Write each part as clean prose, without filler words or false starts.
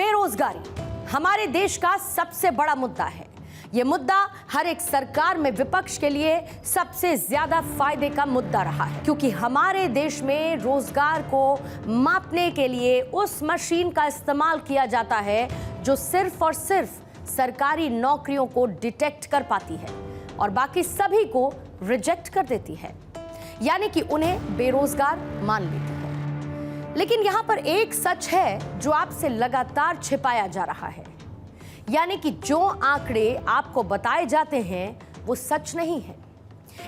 बेरोजगारी हमारे देश का सबसे बड़ा मुद्दा है। ये मुद्दा हर एक सरकार में विपक्ष के लिए सबसे ज्यादा फायदे का मुद्दा रहा है, क्योंकि हमारे देश में रोजगार को मापने के लिए उस मशीन का इस्तेमाल किया जाता है जो सिर्फ और सिर्फ सरकारी नौकरियों को डिटेक्ट कर पाती है और बाकी सभी को रिजेक्ट कर देती है, यानी कि उन्हें बेरोजगार मान लेती है। लेकिन यहां पर एक सच है जो आपसे लगातार छिपाया जा रहा है, यानी कि जो आंकड़े आपको बताए जाते हैं वो सच नहीं है।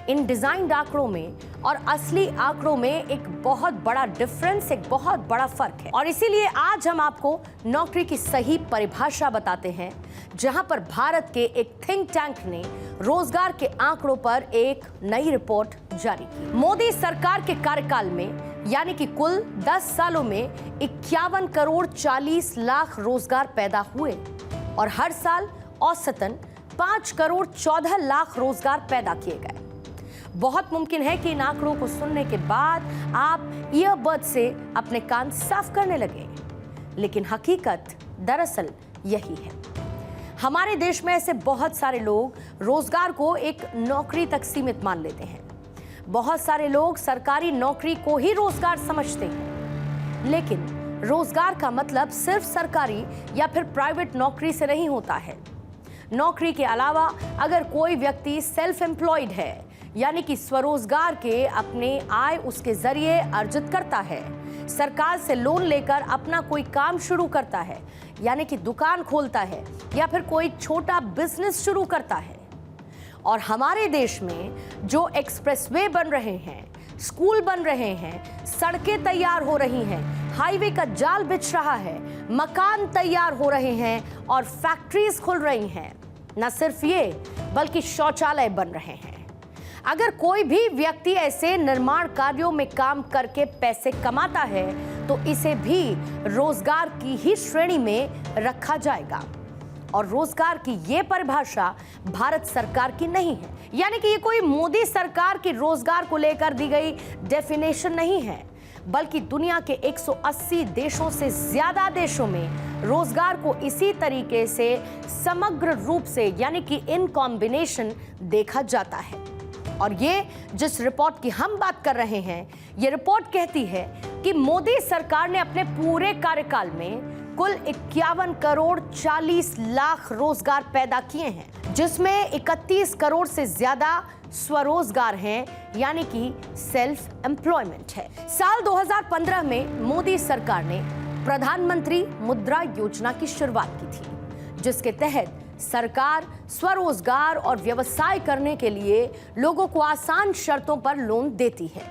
इन डिजाइन्ड आंकड़ों में और असली आंकड़ों में एक बहुत बड़ा डिफरेंस, एक बहुत बड़ा फर्क है। और इसीलिए आज हम आपको नौकरी की सही परिभाषा बताते हैं, जहां पर भारत के एक थिंक टैंक ने रोजगार के आंकड़ों पर एक नई रिपोर्ट जारी की। मोदी सरकार के कार्यकाल में यानी कि कुल 10 सालों में 51 करोड़ 40 लाख रोजगार पैदा हुए और हर साल औसतन 5 करोड़ 14 लाख रोजगार पैदा किए गए। बहुत मुमकिन है कि इन आंकड़ों को सुनने के बाद आप ईयरबड से अपने कान साफ करने लगे, लेकिन हकीकत दरअसल यही है। हमारे देश में ऐसे बहुत सारे लोग रोजगार को एक नौकरी तक सीमित मान लेते हैं। बहुत सारे लोग सरकारी नौकरी को ही रोजगार समझते हैं, लेकिन रोजगार का मतलब सिर्फ सरकारी या फिर प्राइवेट नौकरी से नहीं होता है। नौकरी के अलावा अगर कोई व्यक्ति सेल्फ एम्प्लॉयड है, यानी कि स्वरोजगार के अपने आय उसके जरिए अर्जित करता है, सरकार से लोन लेकर अपना कोई काम शुरू करता है, यानी कि दुकान खोलता है या फिर कोई छोटा बिजनेस शुरू करता है। और हमारे देश में जो एक्सप्रेसवे बन रहे हैं, स्कूल बन रहे हैं, सड़कें तैयार हो रही हैं, हाईवे का जाल बिछ रहा है, मकान तैयार हो रहे हैं और फैक्ट्रीज खुल रही हैं, न सिर्फ ये बल्कि शौचालय बन रहे हैं। अगर कोई भी व्यक्ति ऐसे निर्माण कार्यों में काम करके पैसे कमाता है तो इसे भी रोजगार की ही श्रेणी में रखा जाएगा। और रोजगार की ये परिभाषा भारत सरकार की नहीं है, यानी कि ये कोई मोदी सरकार की रोजगार को लेकर दी गई डेफिनेशन नहीं है, बल्कि दुनिया के 180 देशों से ज्यादा देशों में रोजगार को इसी तरीके से समग्र रूप से यानी कि इन कॉम्बिनेशन देखा जाता है। और ये जिस रिपोर्ट की हम बात कर रहे हैं, ये रिपोर्ट कहती है कि मोदी सरकार ने अपने पूरे कार्यकाल में कुल 51 करोड़ 40 लाख रोजगार पैदा किए हैं, जिसमें 31 करोड़ से ज्यादा स्वरोजगार हैं, यानी कि सेल्फ एम्प्लॉयमेंट है। साल 2015 में मोदी सरकार ने प्रधानमंत्री मुद्रा योजना की शुरुआत की थी, जिसके तहत सरकार स्वरोजगार और व्यवसाय करने के लिए लोगों को आसान शर्तों पर लोन देती है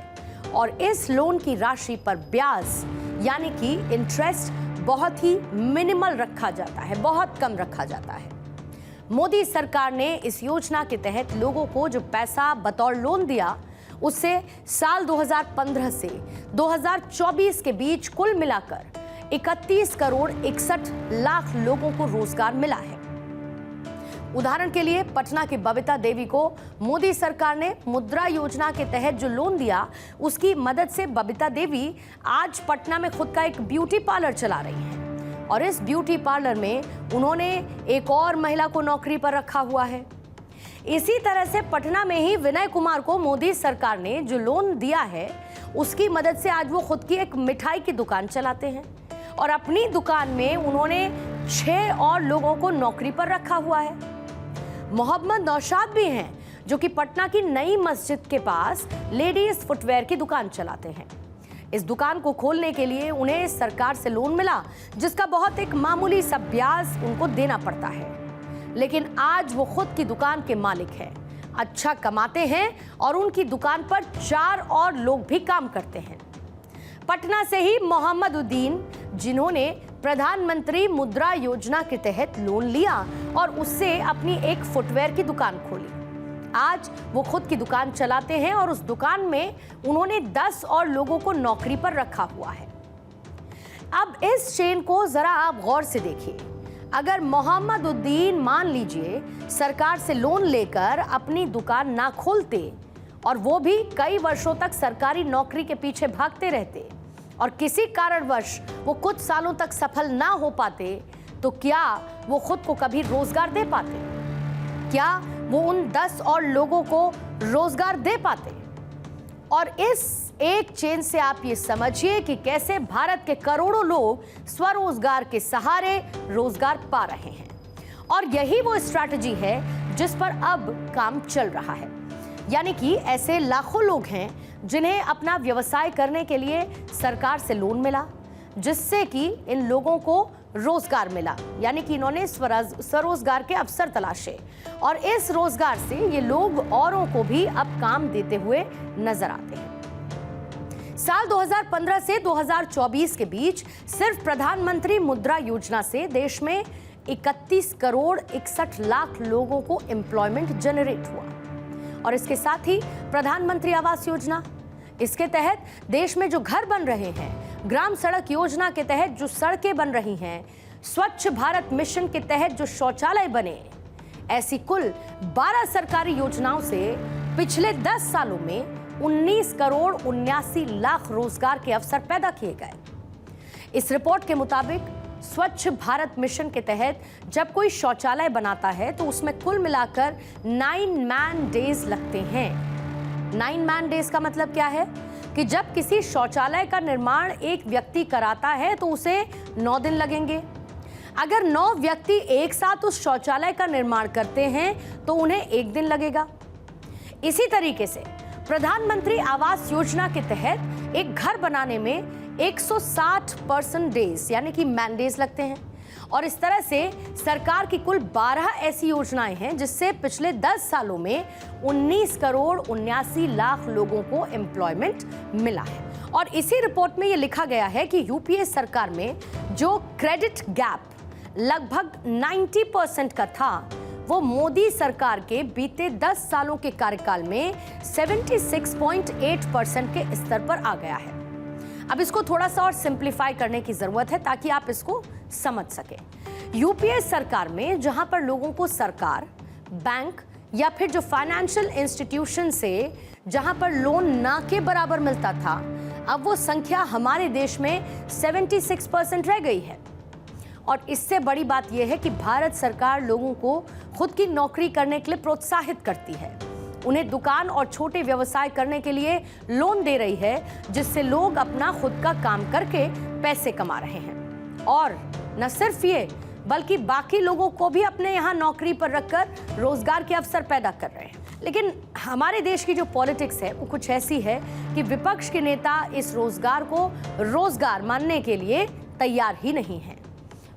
और इस लोन की राशि पर ब्याज यानी कि इंटरेस्ट बहुत ही मिनिमल रखा जाता है, बहुत कम रखा जाता है। मोदी सरकार ने इस योजना के तहत लोगों को जो पैसा बतौर लोन दिया, उससे साल 2015 से 2024 के बीच कुल मिलाकर 31 करोड़ 61 लाख लोगों को रोजगार मिला है। उदाहरण के लिए पटना की बबीता देवी को मोदी सरकार ने मुद्रा योजना के तहत जो लोन दिया, उसकी मदद से बबीता देवी आज पटना में खुद का एक ब्यूटी पार्लर चला रही हैं और इस ब्यूटी पार्लर में उन्होंने एक और महिला को नौकरी पर रखा हुआ है। इसी तरह से पटना में ही विनय कुमार को मोदी सरकार ने जो लोन दिया है, उसकी मदद से आज वो खुद की एक मिठाई की दुकान चलाते हैं और अपनी दुकान में उन्होंने 6 और लोगों को नौकरी पर रखा हुआ है। मोहम्मद नौशाद भी हैं, जो कि पटना की नई मस्जिद के पास लेडीज फुटवेयर की दुकान चलाते हैं। इस दुकान को खोलने के लिए उन्हें सरकार से लोन मिला, जिसका बहुत एक मामूली सा ब्याज उनको देना पड़ता है, लेकिन आज वो खुद की दुकान के मालिक हैं, अच्छा कमाते हैं और उनकी दुकान पर 4 और लोग भी काम करते हैं। पटना से ही मोहम्मद उद्दीन, जिन्होंने प्रधानमंत्री मुद्रा योजना के तहत लोन लिया और उससे अपनी एक फुटवेयर की दुकान खोली, आज वो खुद की दुकान चलाते हैं और उस दुकान में उन्होंने 10 और लोगों को नौकरी पर रखा हुआ है। अब इस चेन को जरा आप गौर से देखिए। अगर मोहम्मद उद्दीन मान लीजिए सरकार से लोन लेकर अपनी दुकान ना खोलते और वो भी कई वर्षों तक सरकारी नौकरी के पीछे भागते रहते और किसी कारणवश वो कुछ सालों तक सफल ना हो पाते, तो क्या वो खुद को कभी रोजगार दे पाते? क्या वो उन 10 और लोगों को रोजगार दे पाते? और इस एक चेन से आप ये समझिए कि कैसे भारत के करोड़ों लोग स्वरोजगार के सहारे रोजगार पा रहे हैं। और यही वो स्ट्रैटेजी है जिस पर अब काम चल रहा है। यानी कि ऐसे लाखों लोग हैं जिन्हें अपना व्यवसाय करने के लिए सरकार से लोन मिला, जिससे कि इन लोगों को रोजगार मिला। यानी कि इन्होंने स्वरोजगार के अवसर तलाशे और इस रोजगार से ये लोग औरों को भी अब काम देते हुए नजर आते हैं। साल 2015 से 2024 के बीच सिर्फ प्रधानमंत्री मुद्रा योजना से देश में 31 करोड़ 61 लाख लोगों को एम्प्लॉयमेंट जनरेट हुआ। और इसके साथ ही प्रधानमंत्री आवास योजना, इसके तहत देश में जो घर बन रहे हैं, ग्राम सड़क योजना के तहत जो सड़कें बन रही हैं, स्वच्छ भारत मिशन के तहत जो शौचालय बने, ऐसी कुल 12 सरकारी योजनाओं से पिछले 10 सालों में 19 करोड़ 79 लाख रोजगार के अवसर पैदा किए गए। इस रिपोर्ट के मुताबिक स्वच्छ भारत मिशन के तहत जब कोई शौचालय बनाता है तो उसमें कुल मिलाकर 9 मैन डेज लगते हैं। 9 मैन डेज का मतलब क्या है कि जब किसी शौचालय का निर्माण एक व्यक्ति कराता है तो उसे 9 दिन लगेंगे। अगर 9 व्यक्ति एक साथ उस शौचालय का निर्माण करते हैं तो उन्हें 1 दिन लगेगा। इसी तरीके से प्रधानमंत्री आवास योजना के तहत एक घर बनाने में 160 पर्सन डेज यानी कि मैन डेज लगते हैं। और इस तरह से सरकार की कुल 12 ऐसी योजनाएं हैं जिससे पिछले 10 सालों में 19 करोड़ 79 लाख लोगों को एम्प्लॉयमेंट मिला है। और इसी रिपोर्ट में ये लिखा गया है कि यूपीए सरकार में जो क्रेडिट गैप लगभग 90% का था, वो मोदी सरकार के बीते 10 सालों के कार्यकाल में 76.8% के स्तर पर आ गया है। अब इसको थोड़ा सा और सिंप्लीफाई करने की जरूरत है ताकि आप इसको समझ सकें। यूपीए सरकार में जहां पर लोगों को सरकार, बैंक या फिर जो फाइनेंशियल इंस्टीट्यूशन से जहां पर लोन ना के बराबर मिलता था, अब वो संख्या हमारे देश में 76% रह गई है। और इससे बड़ी बात यह है कि भारत सरकार लोगों को खुद की नौकरी करने के लिए प्रोत्साहित करती है, उन्हें दुकान और छोटे व्यवसाय करने के लिए लोन दे रही है, जिससे लोग अपना खुद का काम करके पैसे कमा रहे हैं। और न सिर्फ ये बल्कि बाकी लोगों को भी अपने यहाँ नौकरी पर रखकर रोजगार के अवसर पैदा कर रहे हैं। लेकिन हमारे देश की जो पॉलिटिक्स है वो कुछ ऐसी है कि विपक्ष के नेता इस रोजगार को रोजगार मानने के लिए तैयार ही नहीं है।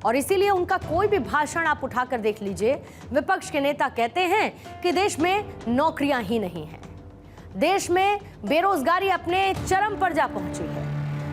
और इसीलिए उनका कोई भी भाषण आप उठाकर देख लीजिए, विपक्ष के नेता कहते हैं कि देश में नौकरियां ही नहीं हैं, देश में बेरोजगारी अपने चरम पर जा पहुंची है।